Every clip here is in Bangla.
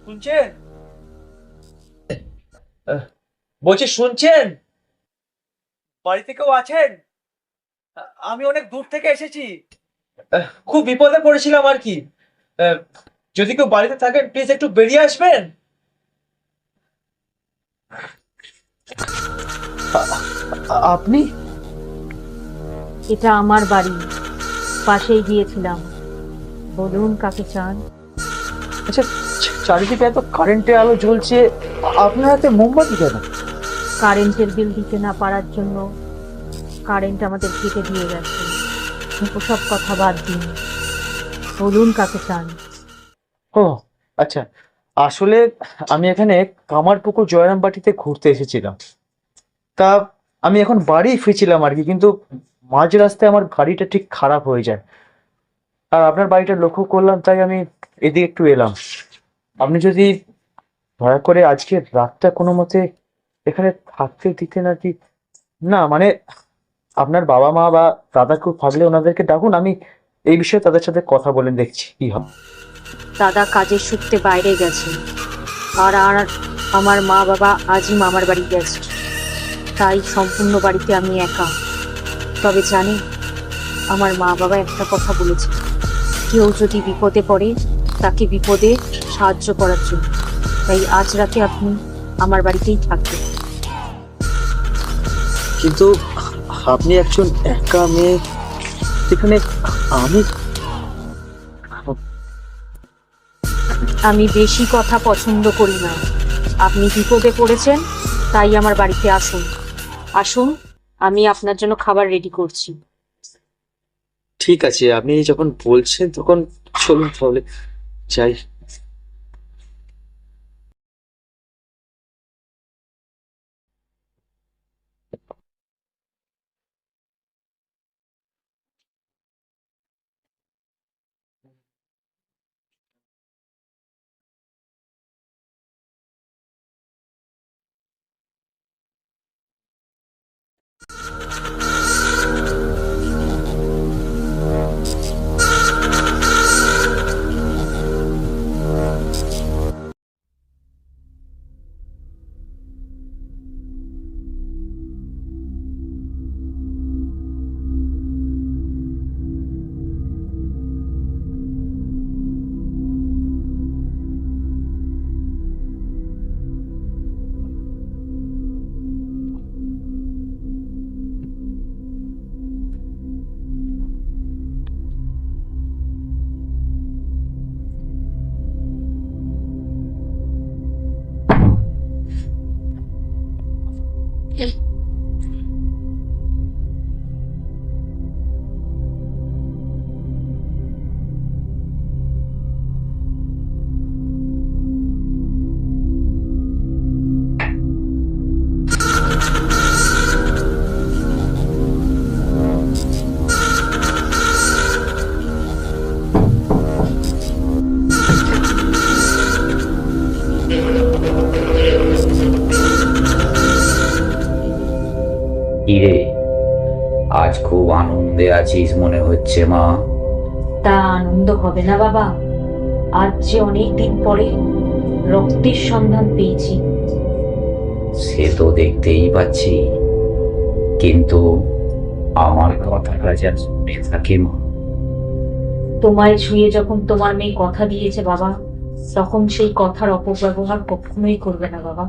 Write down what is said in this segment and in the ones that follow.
শুনছেন? বলছি শুনছেন? বাড়িতে কেউ আছেন? আমি অনেক দূর থেকে এসেছি। খুব বিপদে পড়েছিলাম আর কি। আহ, যদি কেউ বাড়িতে থাকেন প্লিজ একটু বেরিয়ে আসবেন। আপনি? এটা আমার বাড়ি, পাশেই গিয়েছিলাম। বলুন কাকে চান? আচ্ছা, চারিদিকে এত কারেন্টের আলো জ্বলছে, আপনার হাতে মোমবাতি কেন? কারেন্টের বিল দিতে না পারার জন্য কারেন্ট আমাদের কেটে দিয়ে গেছে। ওসব কথা বাদ দিন, বলুন কাকে চান? ও আচ্ছা, আসলে আমি এখানে কামারপুকুর জয়রামবাটিতে ঘুরতে এসেছিলাম। তা আমি এখন বাড়ি ফিরছিলাম আর কি, কিন্তু মাঝ রাস্তায় আমার গাড়িটা ঠিক খারাপ হয়ে যায়। আর আপনার বাড়িটা লক্ষ্য করলাম, তাই আমি এদিকে একটু এলাম। আপনি যদি দয়া করে আজকে রাতটা কোনো মতে এখানে থাকতে দিতেন আর কি। না মানে, আপনার বাবা মা বা দাদা কেউ থাকলে ওনাদেরকে ডাকুন, আমি এই বিষয়ে তাদের সাথে কথা বলে দেখছি কি হয়। দাদা কাজের সূত্রে বাইরে গেছে, আর আর আমার মা বাবা আজই মামার বাড়ি গেছে, তাই সম্পূর্ণ বাড়িতে আমি একা। তবে জানি, আমার মা বাবা একটা কথা বলেছে, কেউ যদি বিপদে পড়ে তাকে বিপদে সাহায্য করার জন্য। তাই আজ রাতে আপনি আমার বাড়িতেই থাকবেন। কিন্তু আপনি একজন একা মেয়ে, এখানে আমি আমি বেশি কথা পছন্দ করি না। আপনি বিপদে পড়েছেন, তাই আমার বাড়িতে আসুন। আসুন, আমি আপনার জন্য খাবার রেডি করছি। ঠিক আছে, আপনি যখন বলছেন তখন চলুন তাহলে যাই। কিরে, আজ খুব আনন্দে আছিস মনে হচ্ছে মা। তা আনন্দ হবে না বাবা? আজ যে অনেক দিন পরে রক্তের সন্ধান পেয়েছি। সে তো দেখতেই পাচ্ছি, কিন্তু আমার কথাটা যেন শুনে থাকে মা। তোমায় ছুঁয়ে যখন তোমার মেয়ে কথা দিয়েছে বাবা, তখন সেই কথার অপব্যবহার কখনোই করবে না বাবা।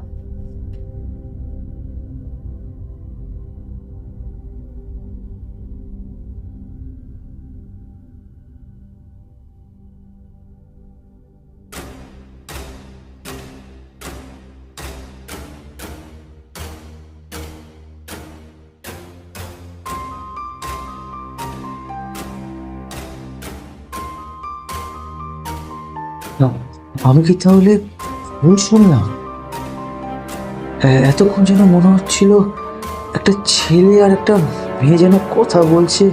না, আমি কি তাহলে ভুল শুনলাম? এতক্ষণ যেন মনে হচ্ছিল একটা ছেলে আর একটা মেয়ে যেন কথা বলছে,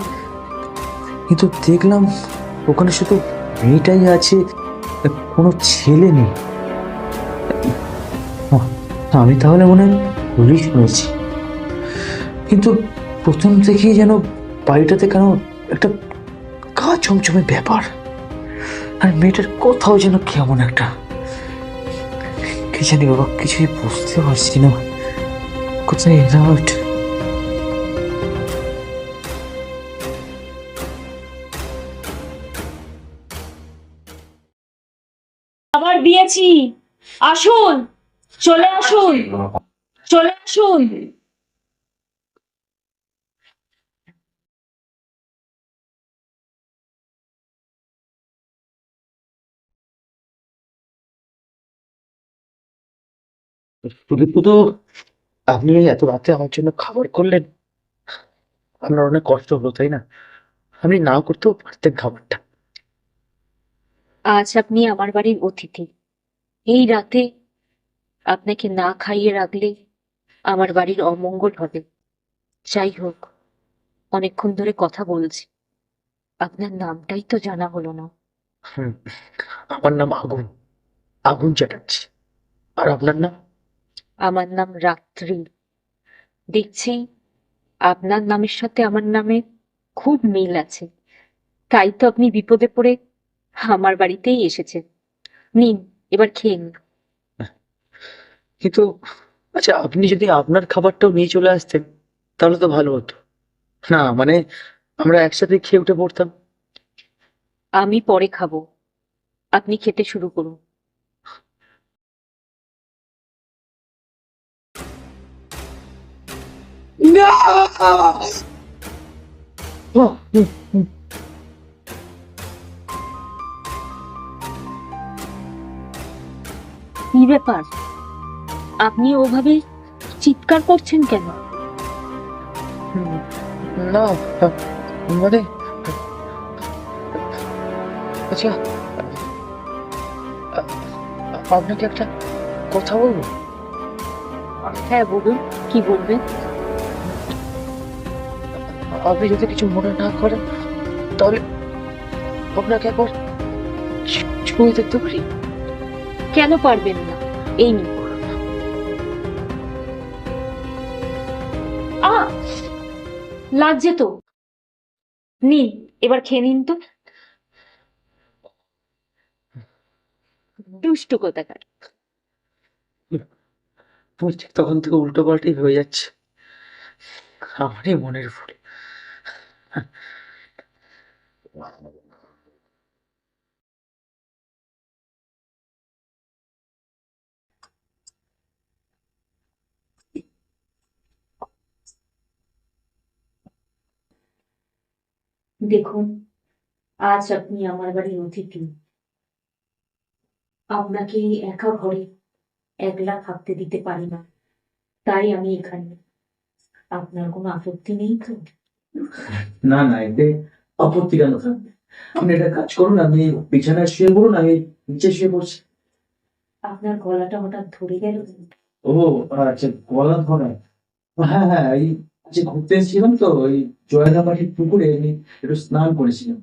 কিন্তু দেখলাম ওখানে শুধু মেয়েটাই আছে, কোনো ছেলে নেই। আহ, আমি তাহলে মনে হয় ভুলই শুনেছি। কিন্তু প্রথম থেকেই যেন বাড়িটাতে কেন একটা গা ছমছমে ব্যাপার, আর মেয়েটার কোথাও যেন কেমন একটা। কি জানি বাবা, কিছুই বুঝতে পারছি না, কোথায় এলাম এটা। আবার দিয়েছি, আসুন, চলে আসুন, চলে আসুন। শুধু শুধু আপনি এই এত রাতে আমার জন্য খাবার করলেন, আপনার অনেক কষ্ট হলো তাই না? আপনি না করতেও পারতেন খাবারটা। আজ আপনি আমার বাড়ির অতিথি। এই রাতে আপনাকে না খাইয়ে রাখলে আমার বাড়ির অমঙ্গল হবে। যাই হোক, অনেকক্ষণ ধরে কথা বলছি, আপনার নামটাই তো জানা হলো না। হুম, আমার নাম আগুন, আগুন চ্যাটার্জি। আর আপনার নাম? আমার নাম রাত্রি। দেখছি আপনার নামের সাথে আমার নামে খুব মিল আছে, তাই তো আপনি বিপদে পড়ে আমার বাড়িতেই এসেছেন। নিন, এবার খেয়ে নিন। কিন্তু আচ্ছা, আপনি যদি আপনার খাবারটাও নিয়ে চলে আসতেন তাহলে তো ভালো হতো না? মানে আমরা একসাথে খেয়ে উঠে পড়তাম। আমি পরে খাবো, আপনি খেতে শুরু করুন। না! হুম, হুম। কি ব্যাপার, আপনি ওভাবে চিৎকার করছেন কেন? হুম, না, মানে আচ্ছা, আপনাকে একটা কথা বলবো? হ্যাঁ বলুন, কি বলবেন? আপনি যদি কিছু মনে না করেন তাহলে আপনাকে একবার ছুঁয়ে দেখতে পারি? কেন পারবেন না? এই নিন। আ লাগছে তো, নিন, এবার খেয়ে নিন তো। দুষ্টু কোথাকার। আমি ঠিক তখন থেকে উল্টো পাল্টাই হয়ে যাচ্ছে, আমারই মনের ভুল। দেখুন, আজ আপনি আমার বাড়ির অতিথি। আপনাকে এই একা ঘরে একলা থাকতে দিতে পারি না, তাই আমি এখানে। আপনার কোনো আপত্তি নেই তো? না না, এতে আপত্তি কেন থাকবে? আপনি একটা কাজ করুন, আপনি বিছানায় শুয়ে পড়ুন, আমি নিচে শুয়ে পড়ছি। আপনার গলাটা হঠাৎ ধরে গেল কেন? ও আচ্ছা, গলা ধরা। হ্যাঁ হ্যাঁ, এই যে ঘুরতে এসেছিলাম তো ওই জয়রাবাটির পুকুরে আমি একটু স্নান করেছিলাম,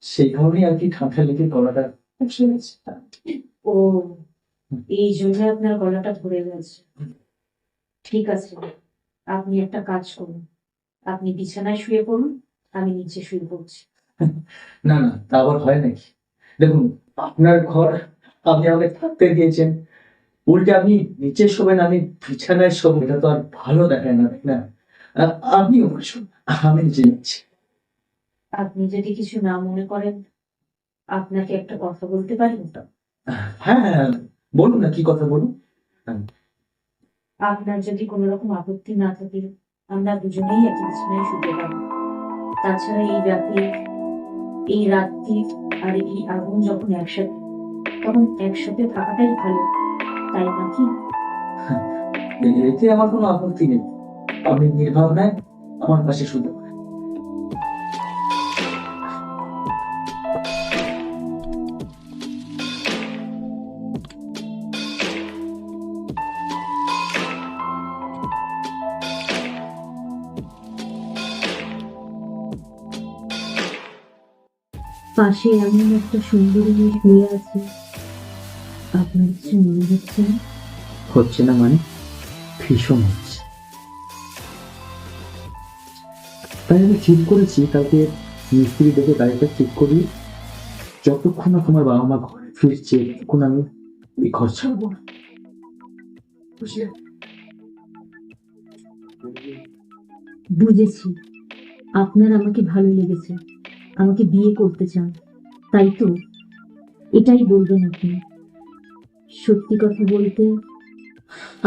সেই কারণেই আর কি ঠান্ডা লেগে গলাটা বসে গেছে। ও, এই জন্য আপনার গলাটা ধরে গেছে। ঠিক আছে, আপনি একটা কাজ করুন, আপনি বিছানায় শুয়ে পড়ুন, আমি নিচে শুয়ে পড়ছি। না না, তা আবার হয় নাকি? দেখুন, আপনার ঘর, আপনি আমাকে থাকতে দিয়েছেন, উল্টে আপনি নিচে শোবেন আমি বিছানায় শোবো, এটা তো আর ভালো দেখায় না, তাই না? আপনি উপরে শোন, আমি নিচে যাচ্ছি। আপনি যদি কিছু না মনে করেন, আপনাকে একটা কথা বলতে পারি? হ্যাঁ হ্যাঁ, বলুন না, কি কথা বলুন। আপনার যদি কোনো রকম আপত্তি না থাকে, আমরা দুজনেই এক বিছানায় শুতে পারি। তাছাড়া এই রাতে, এই রাত্রি আর এই আগুন যখন একসাথে, তখন একসাথে থাকাটাই ভালো, তাই নাকি? এতে আমার কোনো আপত্তি নেই, আপনি নির্ভাবনায় আমার পাশে শুতে পারেন। পাশে এমন একটা সুন্দরী মেয়ে শুয়ে আছে, আপনার কিছু মনে হচ্ছে না? হচ্ছে না মানে? ভীষণ হচ্ছে। তাই আমি ঠিক করেছি কালকে মিস্ত্রি দেখে গাড়িটা ঠিক করি, যতক্ষণ না তোমার বাবা মা ঘরে ফিরছে ততক্ষণ আমি এই ঘর ছাড়বো না। বুঝেছি, আপনার আমাকে ভালো লেগেছে, আমাকে বিয়ে করতে চান, তাই তো? এটাই বলবেন আপনি? সত্যি কথা বলতে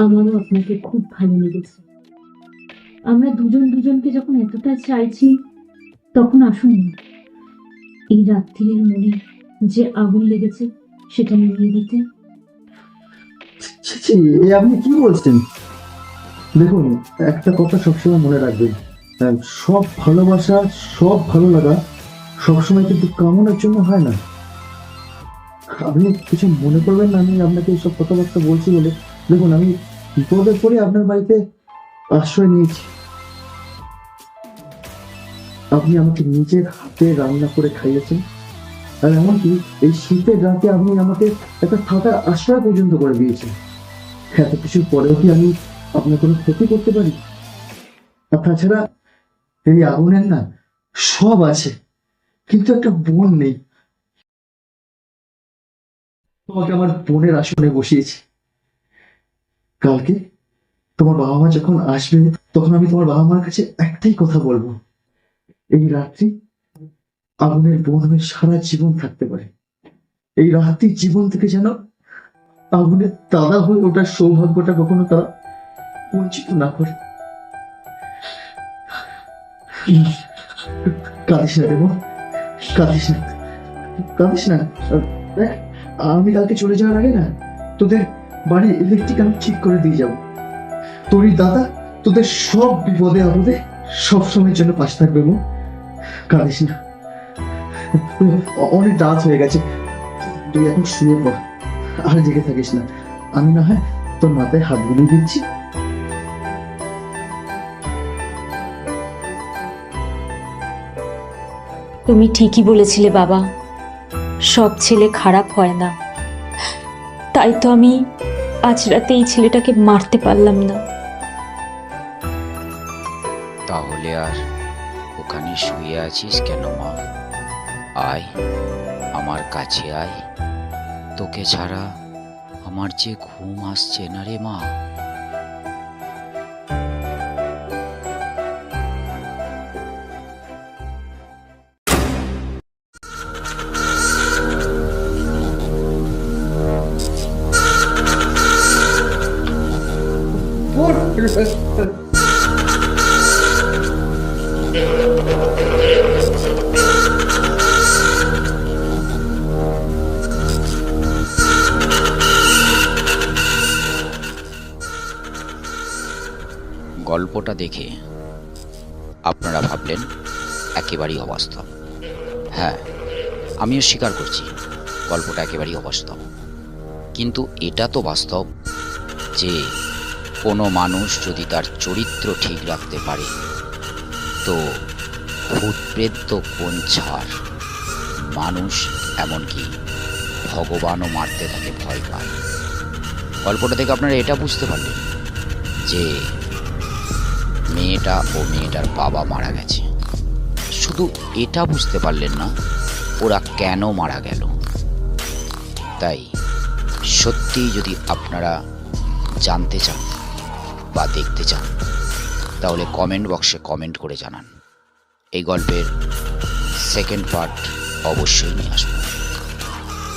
আমারও আপনাকে খুব ভালো লেগেছে। আমরা দুজন দুজনকে যখন এতটা চাইছি, তখন আসুন না, এই রাত্রির মনে যে আগুন লেগেছে সেটা নিভিয়ে দিতে। ছি, ছি, এ আপনি কি বলছেন? দেখুন, একটা কথা সবসময় মনে রাখবেন, সব ভালোবাসা, সব ভালো লাগা সবসময় কিন্তু কামনার জন্য হয় না। আপনি কিছু মনে করবেন না, আমি আপনাকে এইসব কথাবার্তা বলছি বলে। দেখুন, আমি বিপদে পড়ে আপনার বাড়িতে আশ্রয় নিয়েছি। আপনি আমাকে নিজের হাতে রান্না করে খাইয়েছেন, আর এমনকি এই শীতের রাতে আপনি আমাকে একটা থাকার আশ্রয় পর্যন্ত করে দিয়েছেন। এত কিছুর পরেও কি আমি আপনার কোনো ক্ষতি করতে পারি? আর তাছাড়া এই আগুনের না সব আছে, কিন্তু একটা বোন নেই। তোমাকে আমার বোনের আসনে বসিয়েছি। কালকে তোমার বাবা মা যখন আসবে, তখন আমি তোমার বাবা মার কাছে একটাই কথা বলবো, এই রাত্রি আগুনের বোন হয়ে সারা জীবন থাকতে পারে। এই রাত্রি জীবন থেকে যেন আগুনের দাদা হয়ে ওঠার সৌভাগ্যটা কখনো তারা বঞ্চিত না করে। কাঁদিস না দেব, কাঁদিস না, কাঁদিস না। দেখ, আমি কালকে চলে যাওয়ার আগে না তোদের বাড়ির ইলেকট্রিক আমি ঠিক করে দিয়ে যাবো। তোরই দাদা তোদের সব বিপদে আপদে সব সময়ের জন্য পাশে থাকবে। গো, কাঁদিস না, অনেক রাত হয়ে গেছে, তুই এখন শুয়ে পড়, আর জেগে থাকিস না। আমি না হয় তোর মাথায় হাত বুলিয়ে দিচ্ছি। তুমি ঠিকই বলেছিলে বাবা, সব ছেলে খারাপ হয় না। তাই তো আমি আজ রাতে এই ছেলেটাকে মারতে পারলাম না। তাহলে আর ওখানে শুয়ে আছিস কেন মা? আয়, আমার কাছে আয়। তোকে ছাড়া আমার যে ঘুম আসছে না রে মা। গল্পটা দেখে আপনারা ভাবলেন একেবারেই অবাস্তব। হ্যাঁ, আমিও স্বীকার করছি গল্পটা একেবারেই অবাস্তব, কিন্তু এটা তো বাস্তব যে কোনো মানুষ যদি তার চরিত্র ঠিক রাখতে পারে, তো ভূত প্রেত তো কোন ছাড়, মানুষ এমনকি ভগবানও মারতে তাকে ভয় পায়। গল্পটা থেকে আপনারা এটা বুঝতে পারলেন যে মেয়েটা ও মেয়েটার বাবা মারা গেছে। শুধু এটা বুঝতে পারলেন না ওরা কেন মারা গেল। তাই সত্যিই যদি আপনারা জানতে চান বা দেখতে চান, তাহলে কমেন্ট বক্সে কমেন্ট করে জানান। এই গল্পের সেকেন্ড পার্ট অবশ্যই নিয়ে আসবো।